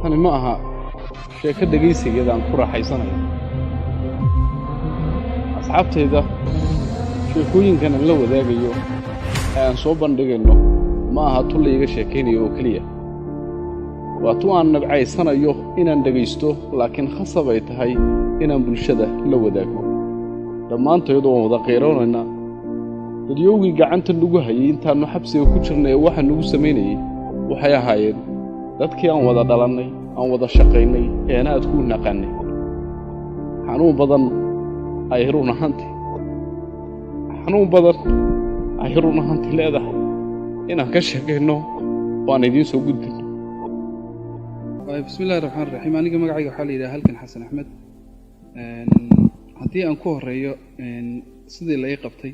tani ma aha sheeko dhegaysigeeda aan ku raaxaysanayo. asxaabtayda sheekooyinkan aan la wadaagayo ee aan soo bandhigayno ma aha tu la iga sheekaynayo oo keliya, waa tu aan nabcaysanayo inaan dhegaysto, laakiin khasab ay tahay inaan bulshada la wadaago. dhammaantood waan wada qeyroonaynaa dadyowgii gacanta nagu hayay intaannu xabsiga ku jirnay ee waxa nagu samaynayay waxay ahaayeen dadkii aan wada dhalannay, aan wada shaqaynay, eena aad ku naqaanay. xanuun badan ay run ahaantii leedahay inaan ka sheekayno waan idiin soo gudbino. bismillahi raxmaani raxiim. aniga magacayga waxaa la yidhaha halkan xasan axmed. haddii aan ku horeeyo sidii la ii qabtay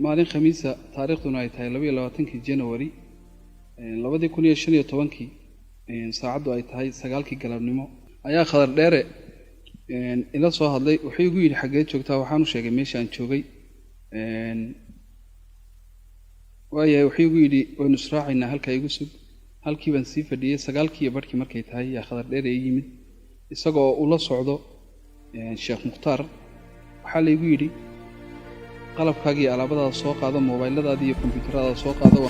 maalin khamiisa taariikhduna ay tahay 22 January 2015 saacaddu ay tahay 9 galabnimo ayaa Khadar Dheere ila soo hadlay. wuxuu igu yidhi xaggee joogtaa? waxaan u sheegay meesha aan joogay. wuxuu igu yidhi waynu israacaynaa, halkaa igu sug. halkii baan sii fadhiyey. 9:15 markay tahay yaa Khadar Dheere ii yimid isagoo ula socdo Sheekh Mukhtaar. waxaa la igu yidhi qalabkaagii alaabadaada soo qaado, moobayladaada iyo kombiyuutaradaada soo qaado.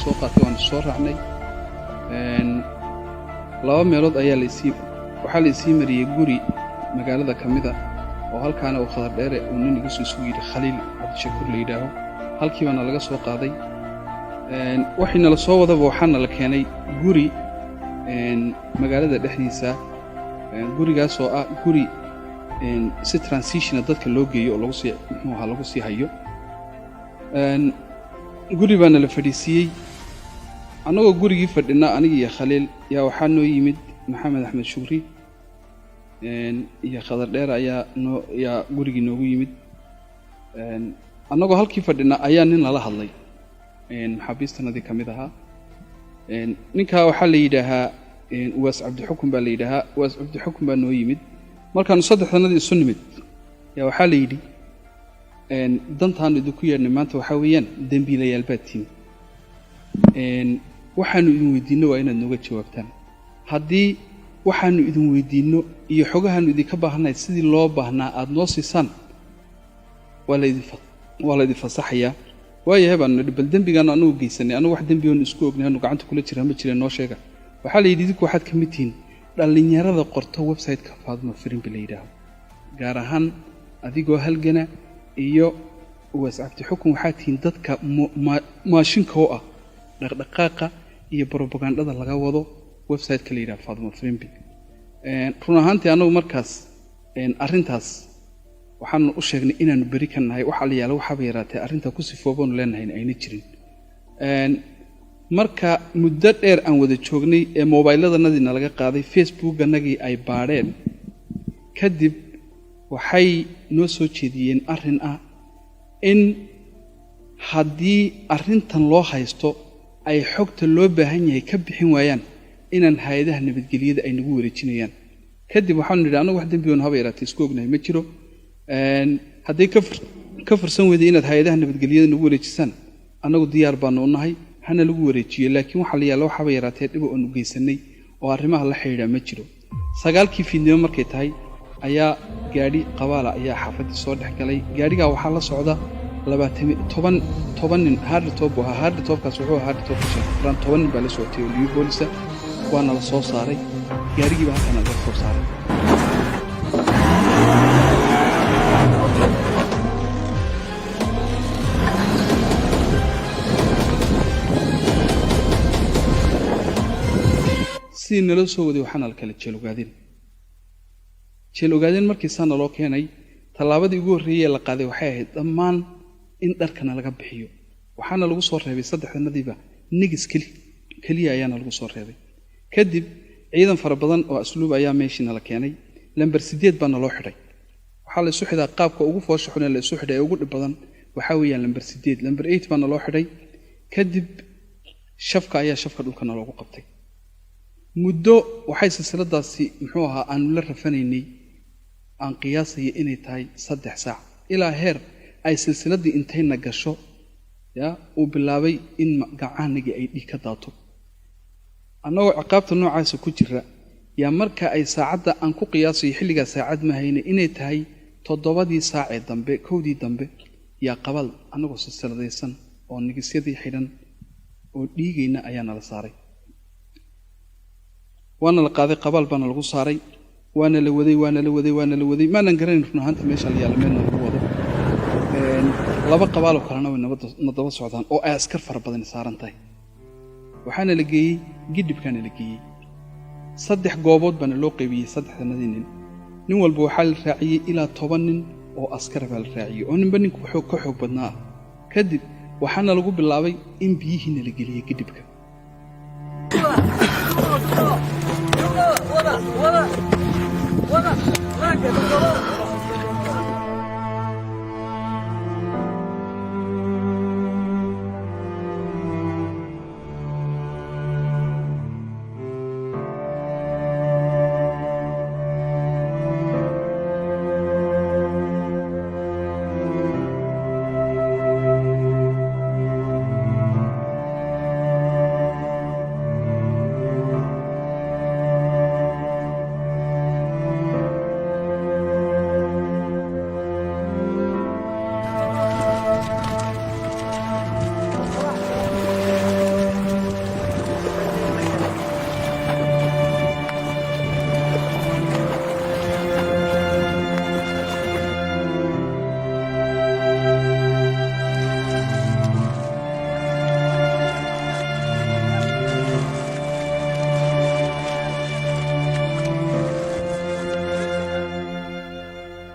soo qaatay waan soo raacnay. laba meelood ayaa waxaa la isii mariyey guri magaalada ka mid ah oo halkaana uu Khadar Dheere uu nin igu soo yidhi Khaliil Cabdishakuur la yidhaaho. halkii baana laga soo qaaday. waxayna la soo wadaba waxaana la keenay guri magaalada dhexdiisa. gurigaasoo ah guri si transition dadka loo geeyo oo lagu sii hayo. guri baana la fadhiisiiyey. annagoo gurigii fadhina aniga iyo Khaliil yaa waxaa noo yimid Maxamed Axmed Shukri iyo Khadar Dheere ayaa gurigii noogu yimid. annagoo halkii fadhina ayaa nin lala hadlay maxaabiistanadii ka mid ahaa. ninkaa waxaa la yidhaahaa Uwaas Cabdixukun baa la yidhaahaa. Uwaas Cabdixukun baa noo yimid. markaannu saddexdanadii isu nimid yaa waxaa la yidhi dantaannu idinku yeedhnay maanta waxaa weeyaan dembiilayaal baad tihin. waxaannu idin weydiinno waa inaad nooga jawaabtaan. haddii waxaannu idin weydiinno iyo xogahaannu idinka baahannahay sidii loo baahnaa aad noo siisaan waa laydin fasaxayaa. waayahay baannu nidhi bal dembigaannu annagu geysanay, annagu wax dembigoonu isku ognay hannu gacanta kula jiraa ma jireen noo sheega. waxaa la yidhi idinku waxaad ka mid tihiin dhallinyarada qorto website-ka Faaduma Firimbi la yidhaaho. gaar ahaan adigoo halgana iyo Uwaas Cabdixukun waxaa tihiin dadka maashinka oo ah dhaqdhaqaaqa iyo propagandada laga wado website-ka la yidhaha Faaduma Firimbi. run ahaantii annagu markaas arrintaas waxaanu u sheegnay inaannu beri ka nahay. waxa la yaala waxaaba yaraatee arrintaa ku sifoobaanu leenahayn ayna jirin. marka muddo dheer aan wada joognay ee moobayladanadiina laga qaaday, facebookanagii ay baadheen kadib waxay noo soo jeediyeen arrin ah in haddii arrintan loo haysto ay xogta loo baahan yahay ka bixin waayaan inaan hay-adaha nabadgelyada ay nagu wareejinayaan. kadib waxaanu nidhi annagu wax dembigoonu haba yaraatee isku ognahay ma jiro. hadday ka fursan weyday inaad hay-adaha nabadgelyada nagu wareejisaan annagu diyaar baanu u nahay, hana lagu wareejiyo. laakiin waxaa la yaalla waxaaba yaraatee dhibo aanu geysanay oo arrimaha la xidhiidha ma jiro. 9 fiidnimo markay tahay ayaa gaadhi qabaala ayaa xaafaddii soo dhex galay. gaadhigaa waxaa la socda 10 nin. hardtop ahaa. hardtopkaas wuxuu ahaa hardtopka Sheekh Furaan. 10 nin baa la socotay oo liyu boolisa. waana la soo saaray. gaadhigiiba halkaana laga soo saaray. sidii nala soo waday waxaana la kala jeel ogaadeen. markii saana loo keenay tallaabadii ugu horreeyay la qaaday waxay ahayd dhammaan in dharkana laga bixiyo. waxaana lagu soo reebay saddexdanadiiba nigis keliya ayaana lagu soo reebay. kadib ciidan fara badan oo asluub ayaa meeshina la keenay lambar 8 baa loo xidhay waxa la isu xidhaa qaabka ugu foosho xun ee la isu xidhay ugu dhib badan waxa weeyaan lambar 8 lambar 8 baa loo xidhay kadib shafka ayaa shafka dhulkana loogu qabtay muddo waxay silsiladaasi muxuu ahaa aan la rafanaynay aan qiyaasay inay tahay 3 saac ilaa heer ay silsiladii intayna gasho ya uu bilaabay in gacaanigi ay dhig ka daato anagoo ciqaabta noocaas ku jira yaa marka ay saacada aan ku qiyaasay xilliga saacad ma hayne inay tahay 7 saac ee dambe 1 dambe yaa qabal anagoo silsiladaysan oo nigisyadii xidhan oo dhiigayna ayaa nala saaray waana la qaaday qabal bana lagu saaray waana la waday ma nan garanin runaanta meesha la yaalmeen lagu wado laba qabal oo kalena way nabada socdaan oo ay askar fara badan saaran tahay waxaana la geeyay gidibkana la geeyay 3 goobood bana loo qaybiyay 3 nin walba waxa la raaciyay ilaa 10 nin oo askar baa la raaciyay oo ninba ninku wuxuu ka xoog badnaa kadib waxaana lagu bilaabay in biyihiina la geliyay gidibka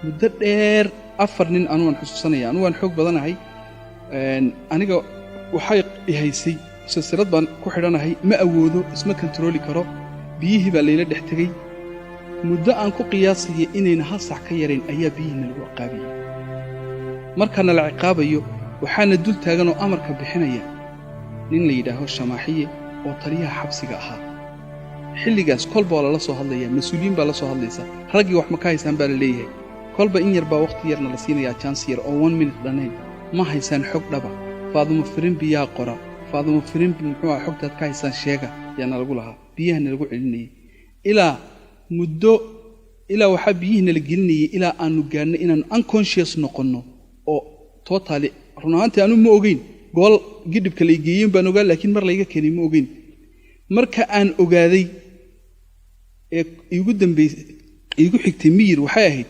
muddo dheer 4 nin aanu xusuusanaya aanu waan xoog badanahay aniga waxay ihaysay silsilad baan ku xidhanahay ma awoodo isma control karo biyihii baa leeyla dhex tagay muddo aan ku qiyaasay inayna hal sax ka yareen ayaa biyihii lagu ciqaabiyay markana la ciqaabayo waxaana dul taagan oo amarka bixinaya nin la yiraahdo Shamaaxiye oo taliyaha xabsiga ahaa xilligaas kolba la soo hadlaya mas'uuliyiin baa la soo hadlaysa ragii wax ma ka haysan baa la leeyahay kolba in yar baa waqti yarna la siinayaa chance yar oo 1 minute dhaneen ma haysan xog dhaba Faadumo Firin biyaa qora Faadumo Firin muxuu xogtaad ka haysan sheega yana lagu lahaa biyahana lagu celinayay ilaa muddo ilaa waxa biyihina la gelinayay ilaa aanu gaarnay inaan unconscious noqono oo totally runaantii aanu ma ogeyn gool gidibka la geeyeen baan ogaa laakiin mar la iga keenay ma ogeyn marka aan ogaaday ee igu dambeeyay igu xigtay miyir waxay ahayd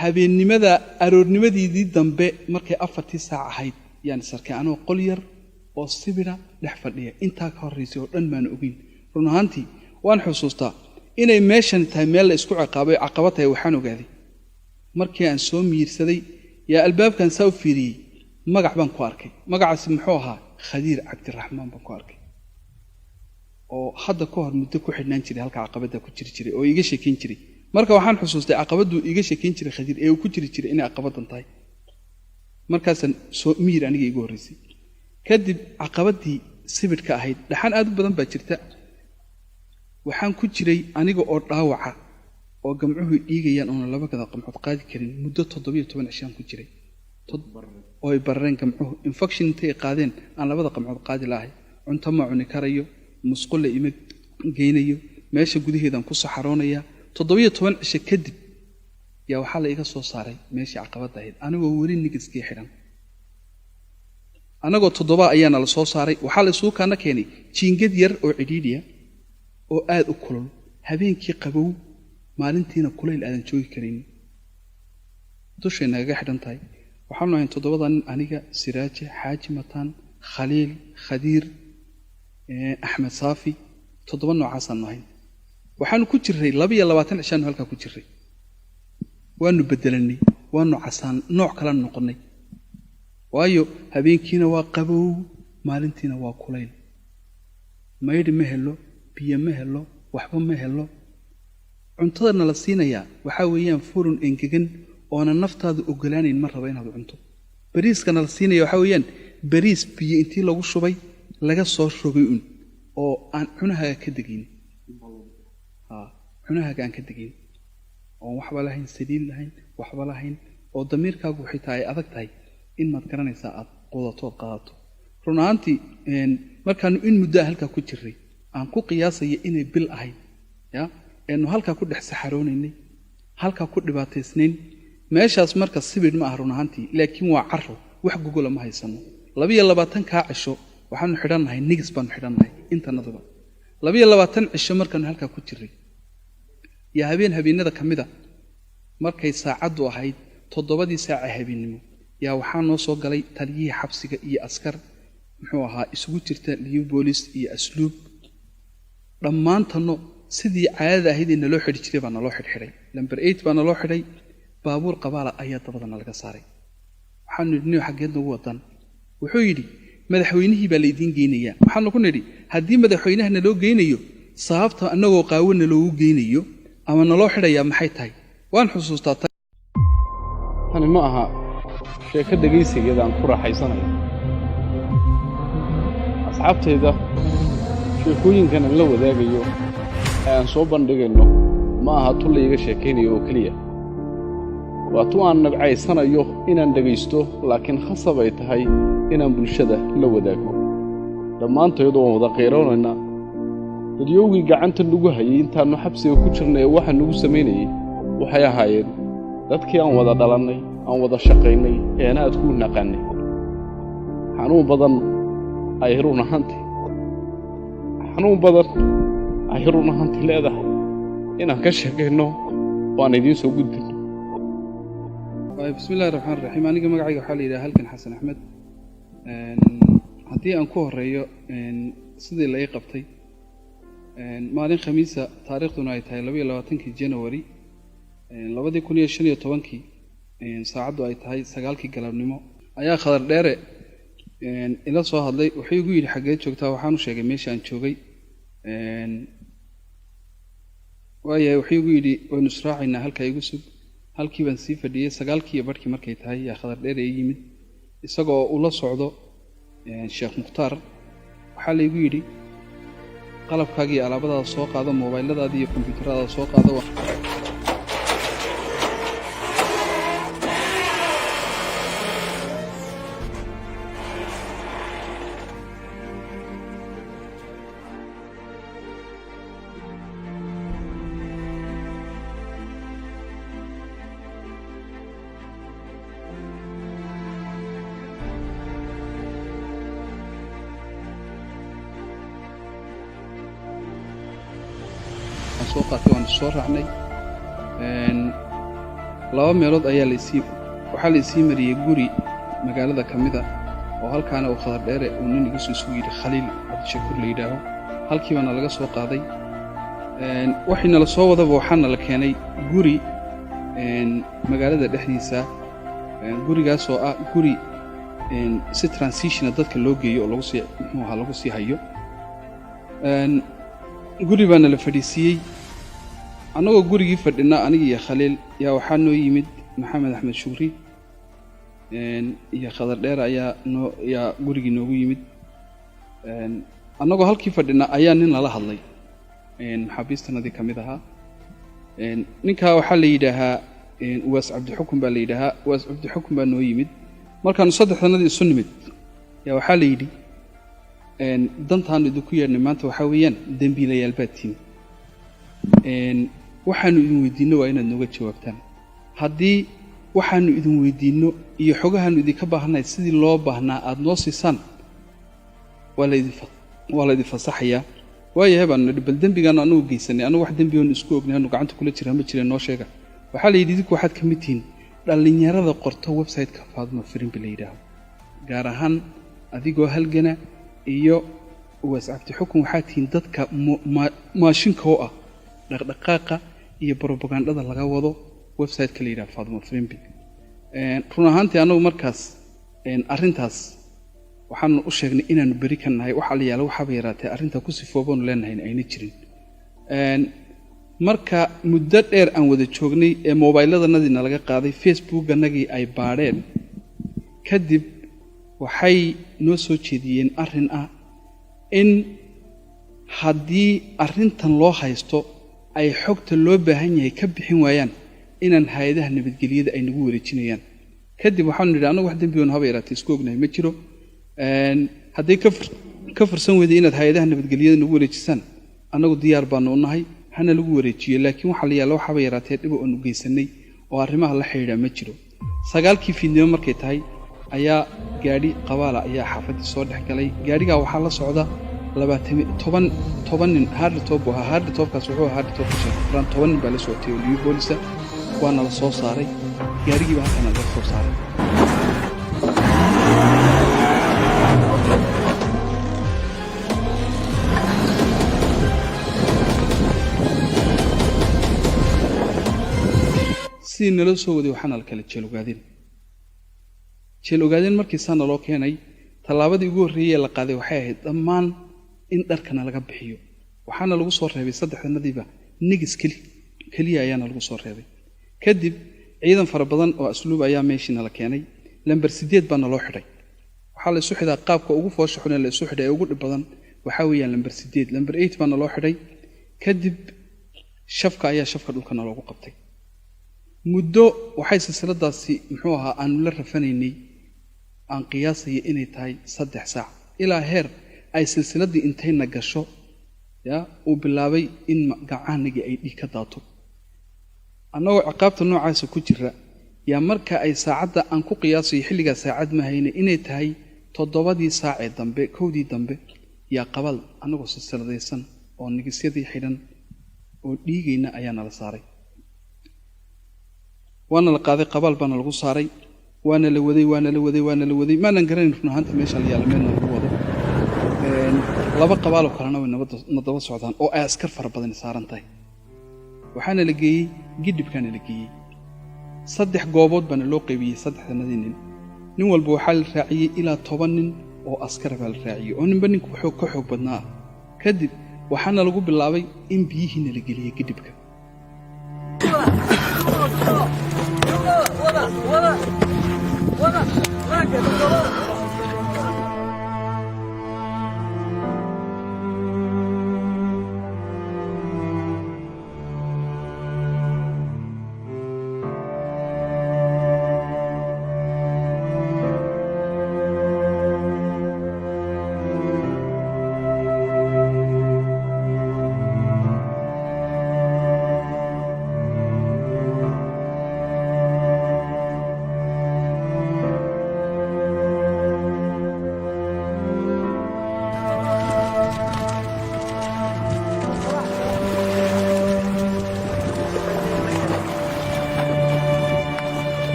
habeennimada aroornimadii dambe markay 4 saac ahayd yaan sarkay anoo qol yar oo sibira dhex fadhiya inta ka horeysay oo dhan maan ogeyn runaantii waan xusuustaa inay meeshan tahay meel la isku ciqaabay caqabadahay waxaan ogaaday markii aan soo miirsaday yaa albaabkan soo fiiriyay magac baan ku arkay magacaas muxuu ahaa Khadiir Cabdiraxmaan baan ku arkay oo hadda ka hor muddo ku xidhnaan jiray halka caqabada ku jiray oo iga sheekeyn jiray marka waxaan xusuustay caqabadu iga sheekeyn jiray Khadiir ee uu ku jiray inay caqabadan tahay markaas soo miir aniga igu horeysay kadib caqabadii sibirka ahayd dhaxan aad u badan baa jirta waxaan ku jiray aniga oo dhaawaca oo gamcuhu dhiigayaan oo laba gada qamxood qaadi karin muddo 17 cishaan ku jiray oo ay barreen gamcuhu infection intay qaadeen aan labada qamxood qaadi lahayn cunto ma cuni karayo musqul ima geynayo meesha gudaheedan ku saxaroonaya 17 cisho kadib yaa waxa la iga soo saaray meeshii caqabada ahayd anigoo weli nigiskii xidhan anagoo 7 ayaana la soo saaray waxa la isugu kana keenay jiingad yar oo cidhiidhiya oo aad u kulul habeenkii qabow maalintiina kuleyl aadan joogi karin dushayna naga xidhan tahay waxaan nahay 7 aniga Siraaje Xaaji Mataan Khaliil Khadiir Ahmed Saafi 7 noocaas aan nahay waxaan ku jiray 22 cishaan halka ku jiray waanu bedelanay waanu casaan nooc kala noqonay waayo habeenkiina waa qabow maalintiina waa kuleyl mayd ma helo biyo ma helo waxba ma helo cuntadana la siinayaa waxaa weeyaan furun engegan oona naftaadu ogolaanayn ma raba inaad cunto bariiskana la siinaya waxaa weeyaan bariis biyo intii lagu shubay laga soo rogay oo aan cunahaaga ka degin cunahaaga aan ka degin oo waxba lahayn saliid lahayn waxba lahayn oo damiirkaagu xitaa ay adag tahay in maad garanaysaa aad qudato qaadato run ahaantii markaanu in muddo halkaa ku jiray aan ku qiyaasaya inay bil ahayd eenu halkaa ku dhex saxaroonaynay halkaa ku dhibaataysnayn meeshaas marka sibidh ma ah run ahaantii laakiin waa caro wax gogola ma haysano 22 kaa cisho waxaanu xidhannahay nigis baanu xidhannahay intanaduba 22 cisho markaanu halkaa ku jiray yaa habeenada ka mida markay saacaddu ahayd 7 saac habeenimo yaa waxaa noo soo galay taliyihii xabsiga iyo askar muxuu ahaa isugu jirta liyu boolis iyo asluub dhammaantano sidii caadada ahayd in loo xidhi jiray baa naloo xidhay number 8 baa naloo xidhay baabuur qabaala ayaa dabadana laga saaray waxaanu nidhi xageed nagu wadan wuxuu yidhi madaxweynihii baa la idiin geynayaa waxaanu ku nidhi haddii madaxweynaha naloo geynayo sababta annagoo qaawana loogu geynayo ama naloo xidhayaa maxay tahay waan xusuustaa tani ma aha sheeko dhegaysigeeda aan ku raaxaysanayo asxaabtayda sheekooyinkan aan la wadaagayo ee aan soo bandhigayno ma aha tu la iga sheekaynayo oo keliya waa tu aan nabcaysanayo inaan dhegaysto laakiin khasab ay tahay inaan bulshada la wadaagno dhammaantood waan wada qeyroonaynaa dadyowgii gacanta nagu hayay intaannu xabsiga ku jirnay ee waxa nagu samaynayay waxay ahaayeen dadkii aan wada dhalannay aan wada shaqaynay eena aad ku naqaanay xanuun badan ay run ahaantii leedahay inaan ka sheekayno waan idiin soo gudbino bismillahi raxmaani raxiim aniga magacayga waxaa la yidhaha halkan xasan axmed haddii aan ku horeeyo sidii la ii qabtay maalin khamiisa taariikhduna ay tahay 22 January 2015 saacaddu ay tahay 9 galabnimo ayaa khadar dheere ila soo hadlay wuxuu igu yidhi xageed joogtaa waxaanu sheegay meesha aan joogay waayahay wuxuu igu yidhi waynu israacaynaa halkaa igu sug halkii baan sii fadhiyey 9:00 markay tahay yaa khadar dheere ii yimid isagoo ula socdo sheekh mukhtaar waxaa laygu yidhi qalabkaagii alaabadaada soo qaado moobayladaada iyo kombiyuutaradaada soo qaado soo qaatay waan soo raacnay 2 meelood ayaa waxaa la isii mariyay guri magaalada ka mida oo halkaana uu khadar dheere uu nin igu soo yidhi khaliil cabdishakuur la yidhaaho halkii baana laga soo qaaday waxayna la soo wadaba waxaana la keenay guri magaalada dhexdiisa gurigaasoo ah guri si transitiona dadka loo geeyo oo lagu sii hayo guri baana la fadhiisiiyey annagoo gurigii fadhina aniga iyo khaliil yaa waxaa noo yimid maxamed axmed shukri iyo khadar dheer ayaa gurigii noogu yimid annagoo halkii fadhina ayaa nin lala hadlay maxaabiistanadii ka mid ahaa ninkaa waxaa la yidhaahaa uwaas cabdixukun baa la yidhaahaa uwaas cabdixukun baa noo yimid markaanu 3 isu nimid yaa waxaa la yidhi dantaanu idinku yeedhnay maanta waxaa weeyaan dembiilayaal baad tihin waxaanu idin weydiinno waa inaad nooga jawaabtaan haddii waxaanu idin weydiinno iyo xogahaanu idinka baahannahay sidii loo baahnaa aad noo siisaan waa laydin fasaxayaa waayahay baanu nidhi bal dembigaanu annagu geysanay annagu wax dembigoonu isku ognay anu gacanta kula jiraa ma jireen noo sheega waxaa la yidhi idinku waxaad ka mid tihiin dhallinyarada qorto website-ka Faaduma Firimbi la yidhaaho gaar ahaan adigoo halgana iyo uwaas cabdixukun waxaa tihiin dadka maashinka oo ah dhaqdhaqaaqa iyo propagandada laga wado website-ka la yidhaha Faaduma Firimbi run ahaantii annagu markaas arrintaas waxaanu u sheegnay inaanu beri ka nahay waxa la yaalo waxaba yaraatee arrinta ku sifoobaanu leenahay ayna jirin marka muddo dheer aan wada joognay ee mobayladanadiina laga qaaday facebookanagii ay baadheen kadib waxay noo soo jeediyeen arrin ah in haddii arrintan loo haysto ay xogta loo baahan yahay ka bixin waayaan inaan hay-adaha nabadgelyada ay nagu wareejinayaan kadib waxaanu nidhi annagu wax dembi oon haba yaraatee isku ognahay ma jiro hadday ka fursan weyday inaad hay-adaha nabadgelyada nagu wareejisaan annagu diyaar baanu u nahay hana lagu wareejiyo laakiin waxaa la yaalla waxaba yaraatee dhibo oonu geysanay oo arrimaha la xidhiidha ma jiro 9kii fiidnimo markay tahay ayaa gaadhi qabaala ayaa xaafaddii soo dhex galay gaadhigaa waxaa la socda 10 nin hardtop ahaa hardtopkaas wuxuu ahaa hardtopka shaqran 10 nin baa la socotay oo liyo boolisa waana la soo saaray gaadhigii baa halkan laga soo saaray si nala soo waday waxaana la kala jeel ogaadeen markii saana loo keenay tallaabadii ugu horreeyay la qaaday waxay ahayd dhammaan in dharkana laga bixiyo waxaana lagu soo reebay saddexdanadiiba nigis keliya ayaana lagu soo reebay kadib ciidan fara badan oo asluub ayaa meeshiina la keenay lambar 8 baana loo xidhay waxaa la isu xidhaa qaabka ugu foosha xun ee la isu xidhay ee ugu dhib badan waxaa weeyaan lambar 8 lambar 8 baana loo xidhay kadib shafka dhulkana loogu qabtay muddo waxay silsiladaasi muxuu ahaa aanu la rafanaynay aan qiyaasaya inay tahay 3 saac ilaa heer ay silsiladii intayna gasho uu bilaabay in gacaanigi ay dhig ka daato annagoo ciqaabta noocaasa ku jira yaa marka ay saacadda aan ku qiyaasayo xilligaa saacad ma hayna inay tahay 7 saac ee dambe 1 dambe yaa qabal annagoo silsiladaysan oo nigisyadii xidhan oo dhiigayna ayaana la saaray waana la qaaday qabaal baana lagu saaray waana la waday maanan garanayn run ahaanta meesha la yaala meelna lagu wado laba qabaal oo kalena way nabadaba socdaan oo ay askar fara badan saaran tahay waxaana la geeyey gidibkaana la geeyey 3 goobood baana loo qaybiyey 3 nin walba waxaa la raaciyey ilaa 10 nin oo askar baa la raaciyey oo ninba ninku ka xoog badnaa kadib waxaana lagu bilaabay in biyihiina la geliyey gidibka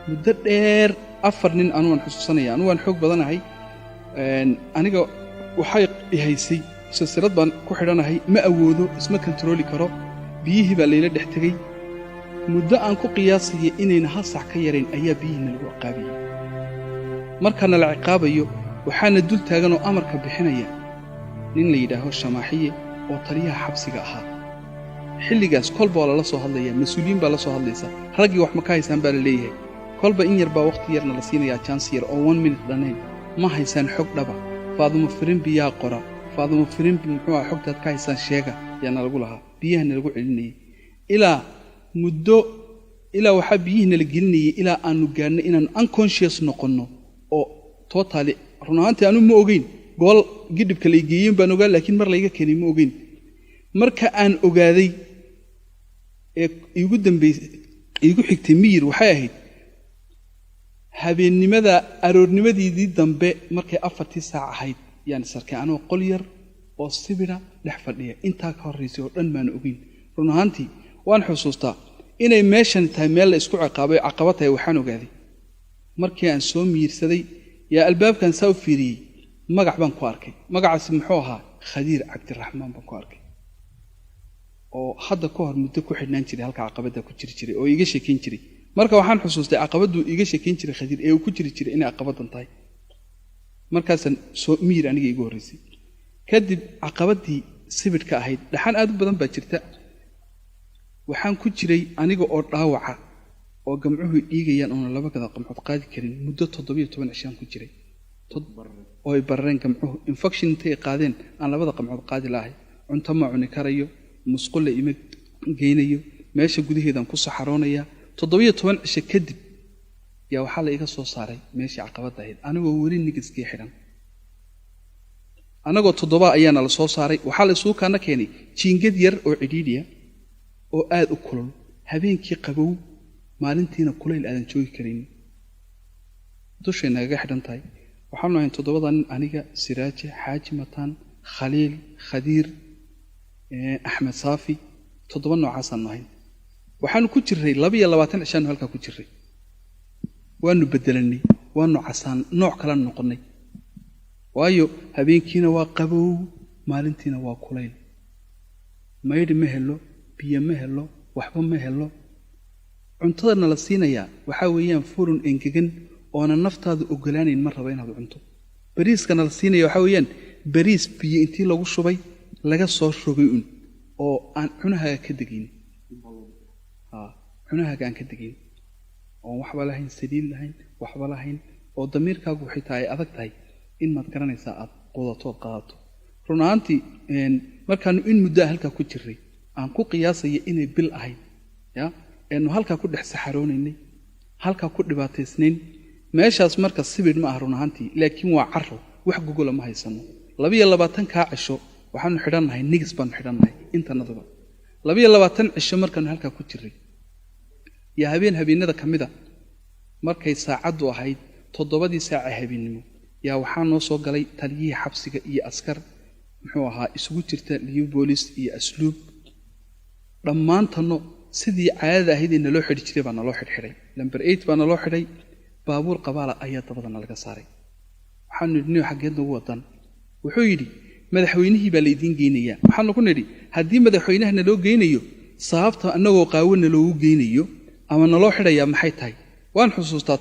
muddo dheer 4 nin anugu aan xusuusanaya anugu aan xoog badanahay aniga waxay ihaysay silsilad baan ku xidhanahay ma awoodo isma kontrooli karo biyihii baa layla dhex tegay muddo aan ku qiyaasayay inayna hal sac ka yarayn ayaa biyihiina lagu ciqaabiyey markaana la ciqaabayo waxaana dul taagan oo amarka bixinaya nin la yidhaaho shamaaxiye oo taliyaha xabsiga ahaa xilligaas kolba waa lala soo hadlayaa mas-uuliyiin baa la soo hadlaysa raggii wax ma ka haysaan baa la leeyahay kolba in yar baa wakhti yarna la siinayaa chance yar oo 1 minute dhanayn ma haysaan xog dhaba faadumo firimbi yaa qora faadumo firimbi muxuu ah xogtaad ka haysaan sheega yaana lagu lahaa biyahana lagu celinayay ilaa waxaa biyihina la gelinayay ilaa aanu gaarnay inaan unconscious noqonno oo totally run ahaantii aanu ma ogeyn gool gidibka la geeyeen baan ogaa laakiin mar layga keenay ma ogeyn marka aan ogaaday ee igu dambeysay igu xigtay miyir waxay ahayd habeennimada aroornimadiidii dambe markay 4 saac ahayd yaan sarkay anoo qol yar oo sibira dhex fadhiya intaa ka horreysay oo dhan maan ogeyn run ahaantii waan xusuustaa inay meeshan tahay meel la isku ciqaabay caqabad tahay waxaan ogaaday markii aan soo miirsaday yaa albaabkan saa u fiiriyey magac baan ku arkay magacaasi muxuu ahaa Khadiir Cabdiraxmaan baan ku arkay oo hadda ka hor muddo ku xidhnaan jiray halka caqabada ku jiri jiray oo iga sheekin jiray marka waxaan xusuustay caqabadu iga sheekin jiray Khadiir ee uu ku jiri jiray inay caqabadan tahay markaasan soo miir aniga igu horeysay kadib caqabadii sibidhka ahayd dhaxan aad u badan baa jirta waxaan ku jiray aniga oo dhaawaca oo gamcuhu dhiigayaan oo laba kada qamxood qaadi karin muddo 17 cishaan ku jiray oo ay barreen gamcuhu infection intay qaadeen aan labada qamxood qaadi lahay cunto ma cuni karayo musqul ima geynayo meesha gudaheedan ku saxaroonaya 17 cisho kadib yaa waxa la iga soo saaray meeshii caqabada ahayd anigoo weli nigiskii xiran anagoo 7 ayaana la soo saaray waxa la isugu kana keenay jiingad yar oo cidhiidhiya oo aad u kulul habeenkii qabow maalintiina kuleyl aadan joogi karin dushayna naga xidhan tahay waxaan nahay 7 nin aniga Siraaji Xaaji Mataan Khaliil Khadiir Axmed Saafi 7 noocaas aan nahay waxaan ku jiray 22 cishaan halka ku jiray waanu bedelanay waanu casaan nooc kala noqonay waayo habeenkiina waa qabow maalintiina waa kuleyl maydi ma helo biyo ma helo waxba ma helo cuntada la siinaya waxa weeyaan furun engegan oo naftaadu ogolaanayn ma raba inaad cunto bariiska la siinaya waxa weeyaan bariis biyo intii lagu shubay laga soo rogay oo aan cunaha ka dagin cunaha aan ka dagin oo waxba lahayn saliid lahayn waxba lahayn oo damiirkaagu xitaa ay adag tahay in maad garanaysaa aad qodato qaadato runaantii markaan in muddo halka ku jiray aan ku qiyaasay inay bil ahayd ya inuu halka ku dhex saxaroonaynay halka ku dhibaataysnayn meeshaas marka sibid ma ah runaantii laakiin waa carro wax gogol ma haysano 22 ka cisho waxaanu xidhanahay nigis baan xidhanahay intanadaba 22 cisho markaan halka ku jiray ya habeenada kamida markay saacadu ahayd 7 saac habeenimo yaa waxaan noo soo galay taliyihii xabsiga iyo askar muxuu ahaa isugu jirta liyu boolis iyo asluub dhammaantano sidii caadada ahayd in loo xidhi jiray baa loo xidhay number 8 baa loo xidhay baabuur qabaala ayaa dabadana laga saaray waxaan nidhi xageed lagu wadan wuxuu yiri madaxweynihii baa la idin geenaya waxaan ku nidhi haddii madaxweynaha loo geenayo sababta anagoo qaawana loogu geenayo ama naloo xidhaya maxay tahay waan xusuustaa